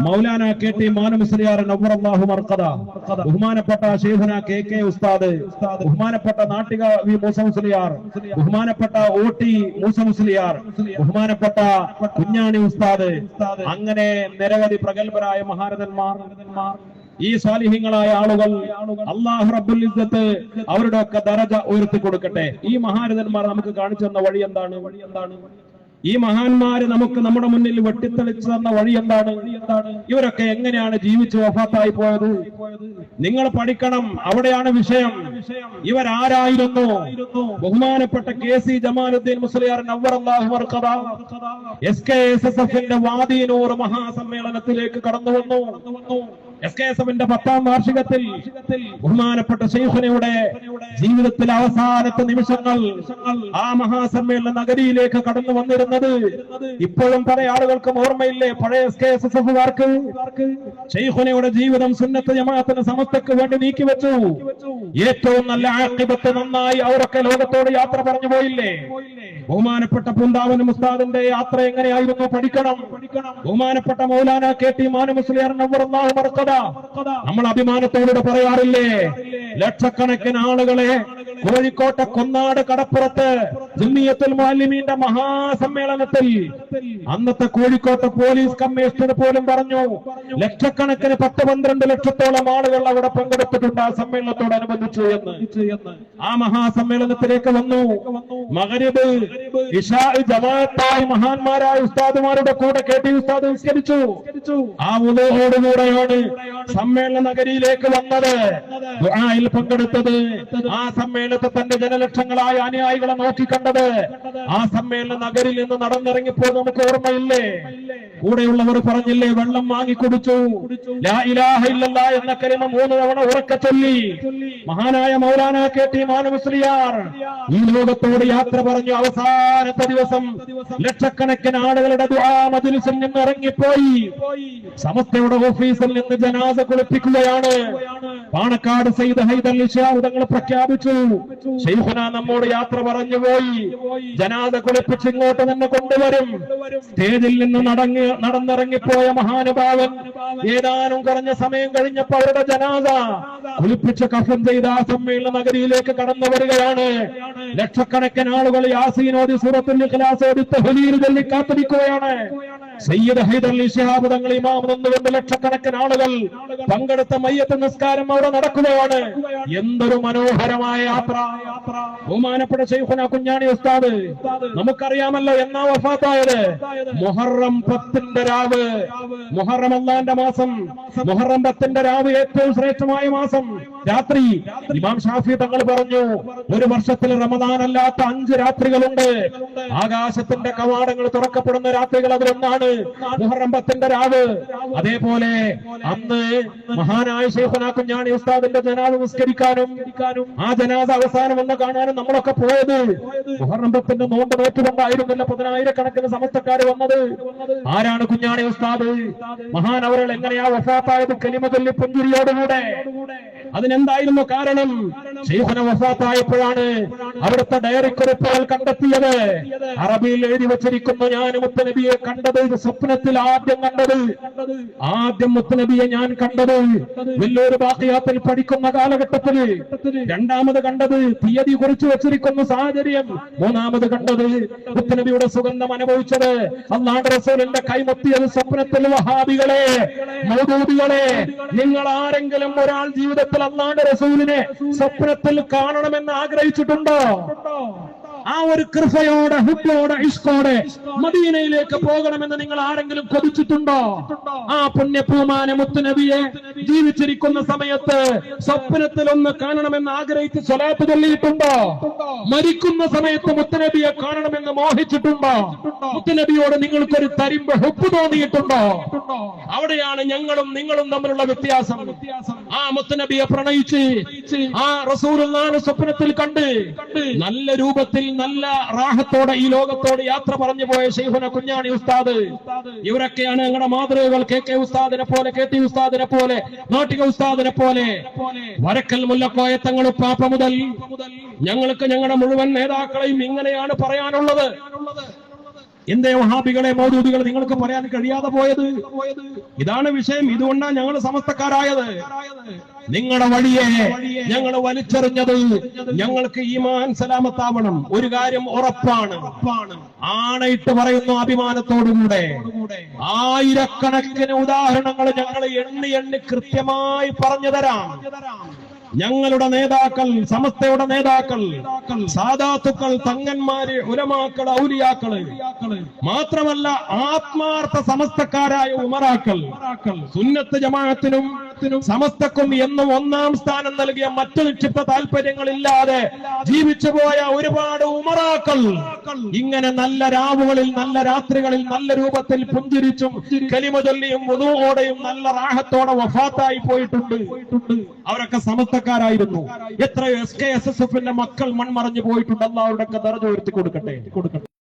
Maulana KT മാനുമുസ്ലിയാർ നവ്വറല്ലാഹു മർഖദ, ബഹുമാനപ്പെട്ട ശൈഖുന KK ഉസ്താദ്, ബഹുമാനപ്പെട്ട നാട്ടിക വി മൂസ മുസ്ലിയാർ, ബഹുമാനപ്പെട്ട OT മൂസ മുസ്ലിയാർ, ബഹുമാനപ്പെട്ട കുഞ്ഞാണി ഉസ്താദ്, അങ്ങനെ നിരവധി പ്രഗത്ഭരായ മഹാരഥന്മാർ, ഈ സ്വാലിഹീങ്ങളായ ആളുകൾ അല്ലാഹു റബ്ബുൽ ഇസ്സത്ത് അവരുടെ ഒക്കെ ദറജ ഉയർത്തി കൊടുക്കട്ടെ. ഈ മഹാരഥന്മാർ നമുക്ക് കാണിച്ചു തന്ന വഴി എന്താണ്? ഈ മഹാന്മാര് നമുക്ക് നമ്മുടെ മുന്നിൽ വെട്ടിത്തെളിച്ചു തന്ന വഴി എന്താണ്? ഇവരൊക്കെ എങ്ങനെയാണ് ജീവിച്ച് വഫാത്തായി പോയത്? നിങ്ങൾ പഠിക്കണം, അവിടെയാണ് വിഷയം. ഇവരാരായിരുന്നു? ബഹുമാനപ്പെട്ട KC ജമാലുദ്ദീൻ മുസ്ലിയാർ നവ്വറല്ലാഹു മർഖദ SKSSF-ന്റെ വാദിനൂർ മഹാസമ്മേളനത്തിലേക്ക് കടന്നു വന്നു. SKSF-ന്റെ 10ാം വാർഷികത്തിൽ ബഹുമാനപ്പെട്ട ശൈഖുനയുടെ ജീവിതത്തിലെ അവസാനത്തെ നിമിഷങ്ങൾ ആ മഹാസമ്മേളന നഗരിയിലേക്ക് കടന്നു വന്നിരുന്നത് ഇപ്പോഴും പല ആളുകൾക്കും ഓർമ്മയില്ലേ? പഴയ SKSSF-കാർക്ക് ശൈഖുനയുടെ ജീവിതം സുന്നത്ത് ജമാഅത്തിന് സമസ്തക്ക് വേണ്ടി നീക്കിവെച്ചു. ഏറ്റവും നല്ല ആഖിബത്ത് നന്നായി അവരൊക്കെ ലോകത്തോട് യാത്ര പറഞ്ഞു പോയില്ലേ? ബഹുമാനപ്പെട്ട പൂന്താവൻ ഉസ്താദിന്റെ യാത്ര എങ്ങനെയായിരുന്നു പഠിക്കണം. ബഹുമാനപ്പെട്ട മൗലാന KT മാനുമുസ്ലിയാർ നവ്വറല്ലാഹു മർഖദ നമ്മൾ അഭിമാനത്തോടെ പറയാറില്ലേ? ലക്ഷക്കണക്കിന് ആളുകളെ കോഴിക്കോട്ടെ കൊന്നാട് കടപ്പുറത്ത് ജമിയത്തുൽ മുഅല്ലിമീന്റെ മഹാസമ്മേളനത്തിൽ അന്നത്തെ കോഴിക്കോട്ടെ പോലീസ് കമ്മീഷണർ പോലും പറഞ്ഞു, ലക്ഷക്കണക്കിന് 10-12 ലക്ഷത്തോളം ആളുകൾ അവിടെ പങ്കെടുത്തിട്ടുണ്ട് ആ സമ്മേളനത്തോടനുബന്ധിച്ച് എന്ന്. ആ മഹാസമ്മേളനത്തിലേക്ക് വന്നു. മഗ്രിബ് ഇശാ ജമാഅത്തായി മഹാന്മാരായ ഉസ്താദുമാരുടെ കൂടെ KT ഉസ്താദ് നിസ്കരിച്ചു. ആ വുളൂഹോടുകൂടെയാണ് സമ്മേളന നഗരിയിലേക്ക് വന്നത്, ദുആയിൽ പങ്കെടുത്തത്. ആ സമ്മേളനത്തെ തന്റെ ജനലക്ഷങ്ങളായ അനുയായികളെ നോക്കിക്കണ്ടത്. ആ സമ്മേളന നഗരിയിൽ നിന്ന് നടന്നിറങ്ങിപ്പോ നമുക്ക് ഓർമ്മയില്ലേ? കൂടെയുള്ളവർ പറഞ്ഞില്ലേ, വെള്ളം വാങ്ങി കുടിച്ചു, ലാ ഇലാഹ ഇല്ലല്ലാഹ് എന്ന കലിമ 3 തവണ ഉറക്കെ ചൊല്ലി. മഹാനായ മൗലാന KT മാനുമുസ്ലിയാർ ഈ ലോകത്തോട് യാത്ര പറഞ്ഞു. അവസാനത്തെ ദിവസം ലക്ഷക്കണക്കിന് ആളുകളുടെ ദുആ മജ്ലിസിൽ നിന്ന് ഇറങ്ങിപ്പോയി. സമസ്തയുടെ ഓഫീസിൽ നിന്ന് ജനാസ കുളിപ്പിക്കുകയാണ്. പാണക്കാട് സയ്യിദ് ഹൈദർ ലിശാഹ് തങ്ങൾ പ്രഖ്യാപിച്ചു, ശൈഖുന നമ്മോട് യാത്ര പറഞ്ഞു പോയി, ജനാസ കുളിപ്പിച്ച് ഇങ്ങോട്ട് തന്നെ കൊണ്ടുവരും. സ്റ്റേജിൽ നിന്ന് നടന്നിറങ്ങിപ്പോയ മഹാനുഭാവൻ ഏതാനും കുറഞ്ഞ സമയം കഴിഞ്ഞപ്പോൾ അവരുടെ ജനാസ കുളിപ്പിച്ച് കഫൻ ചെയ്ത ആ സമ്മേളന നഗരിയിലേക്ക് കടന്നു വരികയാണ്. ലക്ഷക്കണക്കിന് ആളുകൾ യാസീനോദി സൂറത്തുൽ ഇഖ്ലാസ് ഓതി തഹ്ലീൽ ചൊല്ലി കാത്തിരിക്കുകയാണ്. സയ്യിദ് ഹൈദർ ലിശാഹ് തങ്ങൾ ഇമാം നിന്നുകൊണ്ട് ലക്ഷക്കണക്കിന് ആളുകൾ പങ്കെടുത്ത മയ്യത്ത് നിസ്കാരം അവിടെ നടക്കുകയാണ്. എന്തൊരു മനോഹരമായ യാത്ര! ബഹുമാനപ്പെട്ട ശൈഖുന കുഞ്ഞാണി ഉസ്താദ്, നമുക്കറിയാമല്ലോ എന്നാ വഫാത്തായത്? മുഹറം 10ന്റെ രാവ്. മുഹറം അല്ലാഹുവിന്റെ മാസം. മുഹറം 10ന്റെ രാവ് ഏറ്റവും ശ്രേഷ്ഠമായ മാസം. രാത്രി ഇമാം ഷാഫി തങ്ങൾ പറഞ്ഞു, ഒരു വർഷത്തിൽ റമദാൻ അല്ലാത്ത 5 രാത്രികളുണ്ട്. ആകാശത്തിന്റെ കവാടങ്ങൾ തുറക്കപ്പെടുന്ന രാത്രികൾ അതിലൊന്നാണ് മുഹറം 10ന്റെ രാവ്. അതേപോലെ അന്ന് മഹാനായ ശൈഖുന കുഞ്ഞാണി ഉസ്താദിന്റെ ജനാസ നിസ്കരിക്കാനും ആ ജനാസ അവസാനം എന്ന് കാണാനും നമ്മളൊക്കെ പോയത് മുഹറം 10ന്റെ നോമ്പ് നോറ്റുകൊണ്ടായിരുന്നില്ല 10,000-കണക്കിന് സമസ്തക്കാര് വന്നത്. ആരാണ് കുഞ്ഞാണി ഉസ്താദ്? മഹാനവറുകൾ എങ്ങനെയാ വഫാത്തായത്? കലിമ ചൊല്ലി പുഞ്ചിരിയോടുകൂടെ. അതിനെന്തായിരുന്നു കാരണം? ശൈഖുന വഫാത്തായപ്പോഴാണ് അവിടുത്തെ ഡയറി കുറിപ്പുകൾ കണ്ടെത്തിയത്. അറബിയിൽ എഴുതി വച്ചിരിക്കുന്നു, ഞാൻ മുത്തുനബിയെ കണ്ടത് സ്വപ്നത്തിൽ ആദ്യം മുത്തുനബിയെ ഞാൻ കണ്ടത് വലിയൊരു ബാഖിയാത്തിൽ പഠിക്കുന്ന കാലഘട്ടത്തിൽ, രണ്ടാമത് കണ്ടത് തീയതി കുറിച്ചു വെച്ചിരിക്കുന്ന സാഹചര്യം, മൂന്നാമത് കണ്ടത് മുത്തുനബിയുടെ സുഗന്ധം അനുഭവിച്ചത്, അല്ലാഹുവിന്റെ റസൂലിന്റെ കൈമുത്തിയത് സ്വപ്നത്തിൽ. വഹാബികളെ, മൗദൂദികളെ, നിങ്ങൾ ആരെങ്കിലും ഒരാൾ ജീവിതത്തിൽ അല്ലാഹുവിന്റെ റസൂലിനെ സ്വപ്നത്തിൽ കാണണമെന്ന് ആഗ്രഹിച്ചിട്ടുണ്ടോ? ആ ഒരു കൃപയോടെ, ഹുബ്ബോടെ, ഇഷ്കോടെ മദീനയിലേക്ക് പോകണമെന്ന് നിങ്ങൾ ആരെങ്കിലും കൊതിച്ചിട്ടുണ്ടോ? ആ പുണ്യപൂമാന മുത്തുനബിയെ ജീവിച്ചിരിക്കുന്ന സമയത്ത് സ്വപ്നത്തിൽ ഒന്ന് കാണണമെന്ന് ആഗ്രഹിച്ച് സ്വലാത്ത് ചൊല്ലിയിട്ടുണ്ടോ? മരിക്കുന്ന സമയത്ത് മുത്തുനബിയെ കാണണമെന്ന് മോഹിച്ചിട്ടുണ്ടോ? മുത്തുനബിയോട് നിങ്ങൾക്കൊരു തരിമ്പ് ഹുബ്ബ് തോന്നിയിട്ടുണ്ടോ? അവിടെയാണ് ഞങ്ങളും നിങ്ങളും തമ്മിലുള്ള വ്യത്യാസം. ആ മുത്തുനബിയെ പ്രണയിച്ച് ആ റസൂലുള്ളാഹിനെ സ്വപ്നത്തിൽ കണ്ട് നല്ല രൂപത്തിൽ നല്ല റാഹത്തോടെ ഈ ലോകത്തോട് യാത്ര പറഞ്ഞു പോയ ശൈഖുന കുഞ്ഞാണി ഉസ്താദ്. ഇവരൊക്കെയാണ് ഞങ്ങളുടെ മാതൃകകൾ. KK ഉസ്താദിനെ പോലെ, KT ഉസ്താദിനെ പോലെ, നാട്ടിക ഉസ്താദിനെ പോലെ, വരക്കൽ മുല്ലക്കോയ തങ്ങൾ പാപ്പ മുതൽ ഞങ്ങൾക്ക് ഞങ്ങളുടെ മുഴുവൻ നേതാക്കളെയും ഇങ്ങനെയാണ് പറയാനുള്ളത്. എന്തേ വഹാബികളെ മൗദൂദികളെ നിങ്ങൾക്ക് പറയാൻ കഴിയാതെ പോയത്? ഇതാണ് വിഷയം. ഇതുകൊണ്ടാണ് ഞങ്ങൾ സമസ്തക്കാരായത്. നിങ്ങളുടെ വഴിയെ ഞങ്ങൾ വലിച്ചെറിഞ്ഞത്. ഞങ്ങൾക്ക് ഈമാൻ സലാമത്താവണം. ഒരു കാര്യം ഉറപ്പാണ്, ആണയിട്ട് പറയുന്നു അഭിമാനത്തോടുകൂടെ. ആയിരക്കണക്കിന് ഉദാഹരണങ്ങൾ ഞങ്ങൾ എണ്ണി കൃത്യമായി പറഞ്ഞു തരാം. ഞങ്ങളുടെ നേതാക്കൾ, സമസ്തയുടെ നേതാക്കൾ, സാദാത്തുക്കൾ, തങ്ങന്മാര്, ഉലമാക്കൾ, ഔലിയാക്കള്, മാത്രമല്ല ആത്മാർത്ഥ സമസ്തക്കാരായ ഉമറാക്കൾ, സുന്നത്ത് ജമാഅത്തിനും സമസ്തക്കും എന്നും ഒന്നാം സ്ഥാനം നൽകിയ മറ്റു നിക്ഷിപ്ത താല്പര്യങ്ങളില്ലാതെ ജീവിച്ചു പോയ ഒരുപാട് ഉമറാക്കൾ ഇങ്ങനെ നല്ല രാവുകളിൽ, നല്ല രാത്രികളിൽ, നല്ല രൂപത്തിൽ പുഞ്ചിരിച്ചും കലിമ ചൊല്ലിയും വുദൂഓടെയും നല്ല റാഹത്തോടെ വഫാത്തായി പോയിട്ടുണ്ട്. അവരൊക്കെ സമസ്തക്കാരായിരുന്നു. എത്രയോ SKSSF മക്കൾ മൺമറഞ്ഞു പോയിട്ടുണ്ട്. അല്ലാഹു അവരുടെയൊക്കെ ദർജ ഉയർത്തി കൊടുക്കട്ടെ.